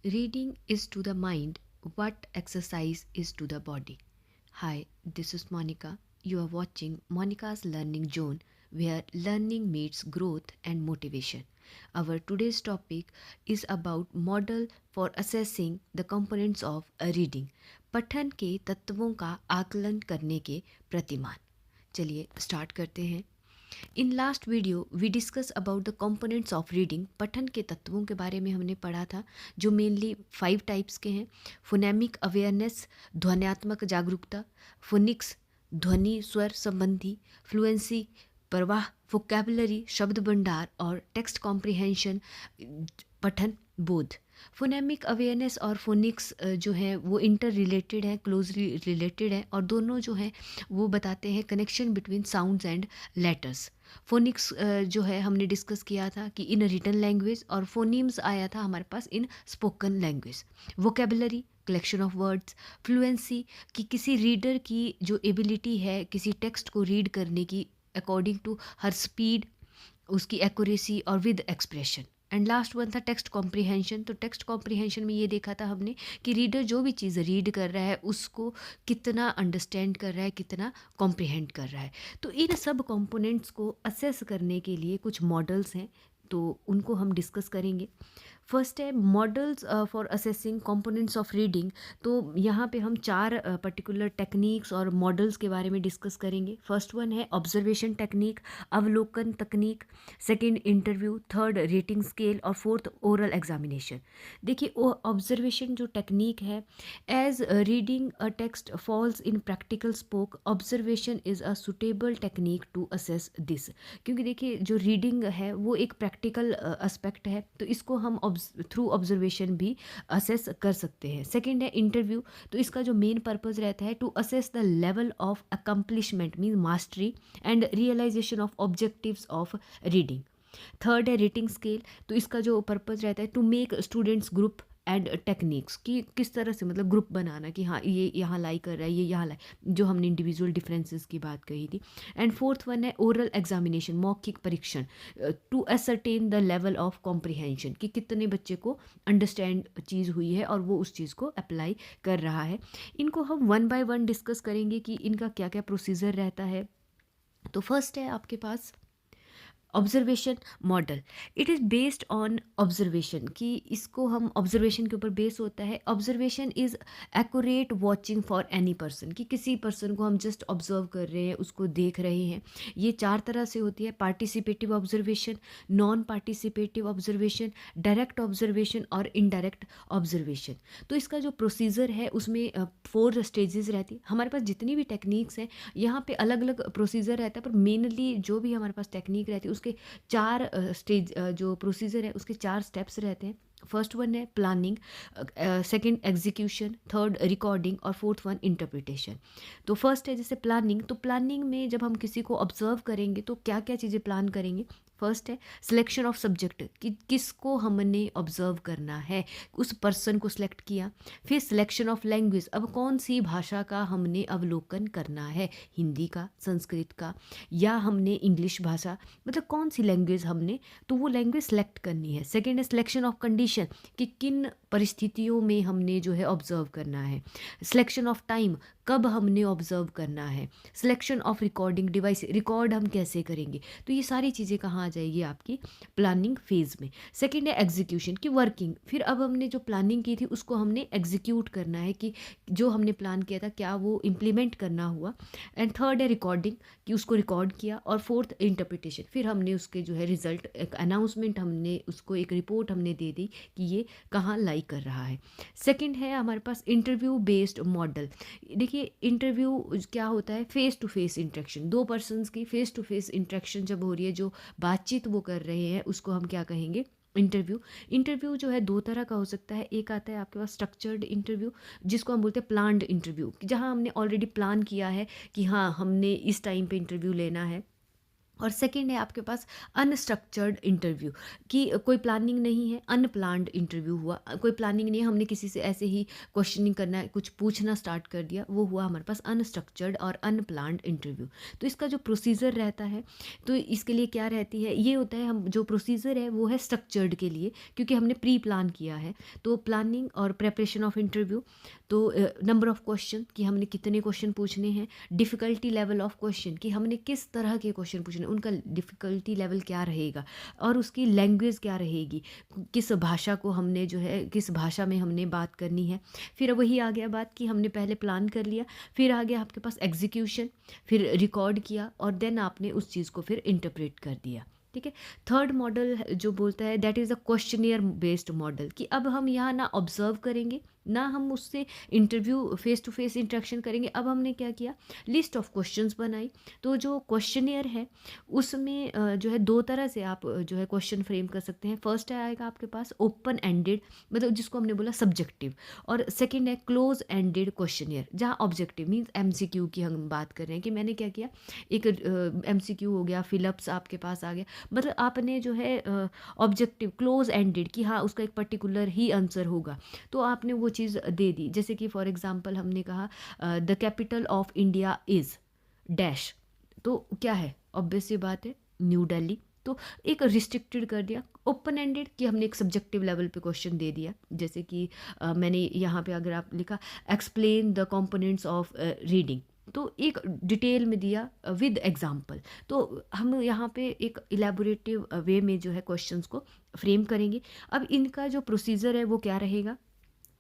Reading is to the mind what exercise is to the body. Hi, this is Monica. You are watching Monica's Learning Zone, where learning meets growth and motivation. Our today's topic is about model for assessing the components of a reading. पठन के तत्वों का आकलन करने के प्रतिमान. चलिए start करते हैं. In last video we discuss about the components of reading. पठन के तत्वों के बारे में हमने पढ़ा था, जो मेनली 5 टाइप्स के हैं. फोनेमिक अवेयरनेस, ध्वन्यात्मक जागरूकता. फोनिक्स, ध्वनि स्वर संबंधी. फ्लुएंसी, प्रवाह. वोकैबुलरी, शब्द भंडार. और टेक्स्ट कॉम्प्रिहेंशन, पठन बोध. फोनेमिक अवेयरनेस और फोनिक्स जो है वो इंटर रिलेटेड है, क्लोजली रिलेटेड है, और दोनों जो है वो बताते हैं connection between sounds and letters. Phonics जो है हमने डिस्कस किया था कि इन रिटन लैंग्वेज, और फोनीम्स आया था हमारे पास in spoken language. Vocabulary, collection of words. Fluency, कि किसी रीडर की जो एबिलिटी है किसी टेक्स्ट को रीड करने की अकॉर्डिंग टू हर स्पीड, उसकी एक्यूरेसी और with expression. And last one था टेक्स्ट कॉम्प्रिहेंशन. तो टेक्स्ट कॉम्प्रिहेंशन में ये देखा था हमने कि रीडर जो भी चीज़ रीड कर रहा है उसको कितना अंडरस्टैंड कर रहा है, कितना कॉम्प्रिहेंड कर रहा है. तो इन सब कंपोनेंट्स को असेस करने के लिए कुछ मॉडल्स हैं, तो उनको हम डिस्कस करेंगे. फर्स्ट है models for assessing components of reading. तो यहाँ पे हम 4 पर्टिकुलर टेक्निक्स और मॉडल्स के बारे में डिस्कस करेंगे. फर्स्ट वन है ऑब्जर्वेशन टेक्निक, अवलोकन तकनीक. Second interview. Third rating scale. और फोर्थ ओरल एग्जामिनेशन. देखिए ऑब्जर्वेशन जो टेक्निक है, as reading a text falls in practical spoke, observation is a suitable technique to assess this. क्योंकि देखिए जो रीडिंग है वो एक प्रैक्टिकल एस्पेक्ट है, तो इसको हम थ्रू ऑब्जर्वेशन भी असेस कर सकते हैं. सेकंड है इंटरव्यू. तो इसका जो मेन पर्पस रहता है to assess the level of accomplishment mean mastery and realisation of objectives of reading. Third है रेटिंग स्केल. तो इसका जो पर्पस रहता है to make students group and techniques, कि किस तरह से मतलब ग्रुप बनाना कि हाँ ये यहाँ लाई कर रहा है, ये यहाँ लाई, जो हमने इंडिविजुअल डिफरेंसेस की बात कही थी. एंड फोर्थ वन है ओरल एग्जामिनेशन, मौखिक परीक्षण, to ascertain the level of comprehension, कि कितने बच्चे को अंडरस्टैंड चीज़ हुई है और वो उस चीज़ को अप्लाई कर रहा है. इनको हम वन बाय वन डिस्कस करेंगे कि इनका क्या क्या प्रोसीजर रहता है. तो फर्स्ट है आपके पास observation model. It is based on observation, कि इसको हम ऑब्जर्वेशन के ऊपर बेस होता है. Observation is accurate watching for any person, कि किसी पर्सन को हम जस्ट ऑब्जर्व कर रहे हैं, उसको देख रहे हैं. ये 4 तरह से होती है: participative observation, non participative observation, direct observation और इनडायरेक्ट ऑब्जर्वेशन. तो इसका जो प्रोसीजर है उसमें 4 स्टेजेस रहती है. हमारे पास जितनी भी टेक्निक्स हैं यहाँ पे अलग अलग प्रोसीजर रहता है, पर मेनली जो भी हमारे पास टेक्निक रहती है उसके 4 स्टेज, जो प्रोसीजर है उसके 4 स्टेप्स रहते हैं. फर्स्ट वन है planning, second execution, third recording और फोर्थ वन इंटरप्रिटेशन. तो फर्स्ट है जैसे प्लानिंग. तो प्लानिंग में जब हम किसी को ऑब्जर्व करेंगे तो क्या क्या चीज़ें प्लान करेंगे. फर्स्ट है सिलेक्शन ऑफ सब्जेक्ट, कि किसको हमने ऑब्जर्व करना है, उस पर्सन को सिलेक्ट किया. फिर सिलेक्शन ऑफ लैंग्वेज, अब कौन सी भाषा का हमने अवलोकन करना है, हिंदी का, संस्कृत का, या हमने इंग्लिश भाषा, मतलब कौन सी लैंग्वेज हमने, तो वो लैंग्वेज सेलेक्ट करनी है. सेकेंड है सिलेक्शन ऑफ कंडीशन, कि किन परिस्थितियों में हमने जो है ऑब्जर्व करना है. सिलेक्शन ऑफ टाइम, कब हमने ऑब्जर्व करना है. Selection of recording device, record हम कैसे करेंगे. तो ये सारी चीज़ें कहाँ आ जाएगी आपकी प्लानिंग फेज में. सेकंड है एग्जीक्यूशन, की वर्किंग, फिर अब हमने जो प्लानिंग की थी उसको हमने एग्जीक्यूट करना है, कि जो हमने प्लान किया था क्या वो इम्प्लीमेंट करना हुआ. एंड थर्ड है रिकॉर्डिंग, कि उसको रिकॉर्ड किया. और फोर्थ इंटरप्रिटेशन, फिर हमने उसके जो है रिजल्ट, एक अनाउंसमेंट, हमने उसको एक रिपोर्ट हमने दे दी कि ये कहाँ लाई कर रहा है. सेकंड है हमारे पास इंटरव्यू बेस्ड मॉडल. देखिए इंटरव्यू क्या होता है, face to face interaction, 2 persons की फेस टू फेस इंटरेक्शन जब हो रही है, जो बातचीत वो कर रहे हैं उसको हम क्या कहेंगे, इंटरव्यू. इंटरव्यू जो है 2 तरह का हो सकता है. एक आता है आपके पास स्ट्रक्चर्ड इंटरव्यू, जिसको हम बोलते हैं प्लान्ड इंटरव्यू, जहाँ हमने ऑलरेडी प्लान किया है कि हाँ हमने इस टाइम पे इंटरव्यू लेना है, और सेकंड है आपके पास अनस्ट्रक्चर्ड इंटरव्यू, कि कोई प्लानिंग नहीं है, अनप्लान्ड इंटरव्यू हुआ। कोई प्लानिंग नहीं है, हमने किसी से ऐसे ही क्वेश्चनिंग करना है, कुछ पूछना स्टार्ट कर दिया, वो हुआ हमारे पास अनस्ट्रक्चर्ड और अनप्लान्ड इंटरव्यू। तो इसका जो प्रोसीजर रहता है, तो इसके लिए क्या रहती है, ये होता है, हम जो प्रोसीजर है वो है स्ट्रक्चर्ड के लिए, क्योंकि हमने प्री प्लान किया है। तो प्लानिंग और प्रेपरेशन ऑफ इंटरव्यू, तो नंबर ऑफ क्वेश्चन, कि हमने कितने क्वेश्चन पूछने हैं, डिफ़िकल्टी लेवल ऑफ क्वेश्चन, कि हमने किस तरह के क्वेश्चन पूछने, उनका डिफ़िकल्टी लेवल क्या रहेगा, और उसकी लैंग्वेज क्या रहेगी, किस भाषा को हमने जो है, किस भाषा में हमने बात करनी है। फिर वही आ गया बात कि हमने पहले प्लान कर लिया, फिर आ गया आपके पास एग्जीक्यूशन, फिर रिकॉर्ड किया, और देन आपने उस चीज़ को फिर इंटरप्रेट कर दिया। ठीक है। थर्ड मॉडल जो बोलता है, that is a questionnaire based model, कि अब हम यहाँ ना ऑब्जर्व करेंगे, ना हम उससे interview face to face interaction करेंगे। अब हमने क्या किया, लिस्ट ऑफ क्वेश्चंस बनाई। तो जो क्वेश्चनियर है उसमें जो है दो तरह से आप जो है क्वेश्चन फ्रेम कर सकते हैं। फर्स्ट आएगा आपके पास ओपन एंडेड, मतलब जिसको हमने बोला सब्जेक्टिव, और सेकंड है क्लोज एंडेड क्वेश्चनियर, जहाँ ऑब्जेक्टिव मीन्स एमसीक्यू की हम बात कर रहे हैं, कि मैंने क्या किया, एक एमसीक्यू हो गया, फिलअप्स आपके पास आ गया, मतलब आपने जो है ऑब्जेक्टिव क्लोज एंडेड, कि हाँ उसका एक पर्टिकुलर ही आंसर होगा, तो आपने वो चीज़ दे दी। जैसे कि फॉर एग्जांपल हमने कहा the capital of India is dash, तो क्या है, ऑब्वियस सी बात है, न्यू दिल्ली। तो एक रिस्ट्रिक्टेड कर दिया। ओपन एंडेड, कि हमने एक सब्जेक्टिव लेवल पे क्वेश्चन दे दिया, जैसे कि मैंने यहाँ पे अगर आप लिखा explain the components of reading, तो एक डिटेल में दिया विद एग्जाम्पल। तो हम यहाँ पे एक इलेबोरेटिव वे में जो है क्वेश्चंस को फ्रेम करेंगे। अब इनका जो प्रोसीजर है वो क्या रहेगा,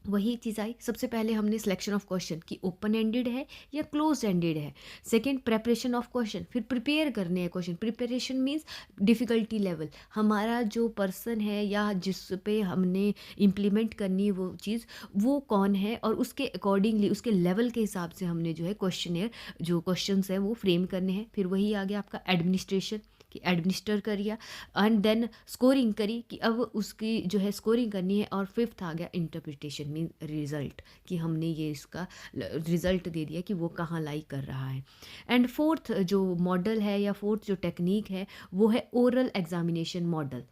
वही चीज़ आई। सबसे पहले हमने सिलेक्शन ऑफ क्वेश्चन, कि ओपन एंडेड है या क्लोज एंडेड है। सेकंड प्रेपरेशन ऑफ क्वेश्चन, फिर प्रिपेयर करने हैं question. Preparation means difficulty level, हमारा जो पर्सन है या जिस पे हमने इम्प्लीमेंट करनी है वो चीज़, वो कौन है, और उसके अकॉर्डिंगली उसके लेवल के हिसाब से हमने जो है क्वेश्चनियर जो क्वेश्चंस हैं वो फ्रेम करने हैं। फिर वही आ गया आपका एडमिनिस्ट्रेशन, कि एडमिनिस्टर करिए, एंड देन स्कोरिंग करी, कि अब उसकी जो है स्कोरिंग करनी है। और फिफ्थ आ गया इंटरप्रिटेशन मीन रिजल्ट, कि हमने ये इसका रिजल्ट दे दिया कि वो कहाँ लाई कर रहा है। एंड फोर्थ जो मॉडल है या फोर्थ जो टेक्निक है वो है ओरल एग्जामिनेशन मॉडल।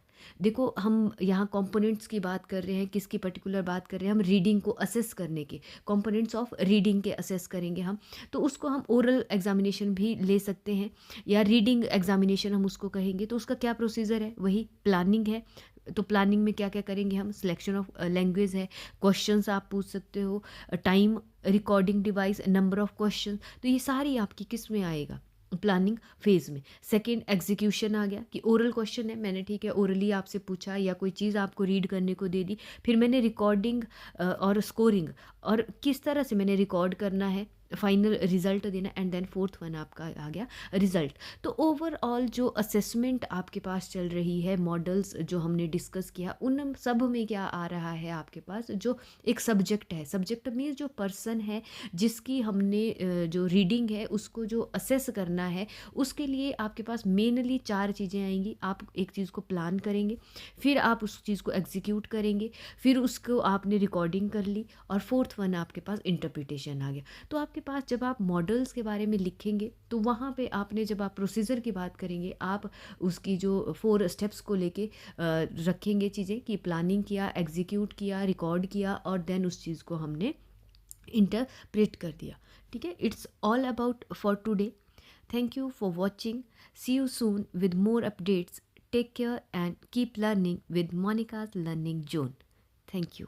देखो हम यहाँ कंपोनेंट्स की बात कर रहे हैं, किसकी पर्टिकुलर बात कर रहे हैं, हम रीडिंग को असेस करने के, कंपोनेंट्स ऑफ रीडिंग के असेस करेंगे हम, तो उसको हम ओरल एग्जामिनेशन भी ले सकते हैं, या रीडिंग एग्जामिनेशन हम उसको कहेंगे। तो उसका क्या प्रोसीजर है, वही प्लानिंग है। तो प्लानिंग में क्या क्या करेंगे हम, सिलेक्शन ऑफ लैंग्वेज है, क्वेश्चंस आप पूछ सकते हो, time, recording device, number of question, तो ये सारी आपकी किस में आएगा, प्लानिंग फेज में। सेकंड एग्जीक्यूशन आ गया, कि ओरल क्वेश्चन है, मैंने ठीक है ओरली आपसे पूछा, या कोई चीज़ आपको रीड करने को दे दी, फिर मैंने रिकॉर्डिंग और स्कोरिंग, और किस तरह से मैंने रिकॉर्ड करना है, फाइनल रिजल्ट देना, एंड देन फोर्थ वन आपका आ गया रिजल्ट। तो ओवरऑल जो असेसमेंट आपके पास चल रही है, मॉडल्स जो हमने डिस्कस किया, उन सब में क्या आ रहा है आपके पास, जो एक सब्जेक्ट है, सब्जेक्ट मीन जो पर्सन है जिसकी हमने जो रीडिंग है उसको जो असेस करना है, उसके लिए आपके पास मेनली चार चीज़ें आएंगी। आप एक चीज़ को प्लान करेंगे, फिर आप उस चीज़ को एग्जीक्यूट करेंगे, फिर उसको आपने रिकॉर्डिंग कर ली, और फोर्थ वन आपके पास इंटरप्रिटेशन आ गया। तो आपके पास जब आप मॉडल्स के बारे में लिखेंगे, तो वहाँ पे आपने जब आप प्रोसीजर की बात करेंगे, आप उसकी जो 4 स्टेप्स को लेके रखेंगे चीज़ें, कि प्लानिंग किया, एग्जीक्यूट किया, रिकॉर्ड किया, और देन उस चीज़ को हमने इंटरप्रेट कर दिया। ठीक है, it's all about for today. Thank you for watching, see you soon with more updates, take care and keep learning with मोनिका's लर्निंग जोन। Thank you.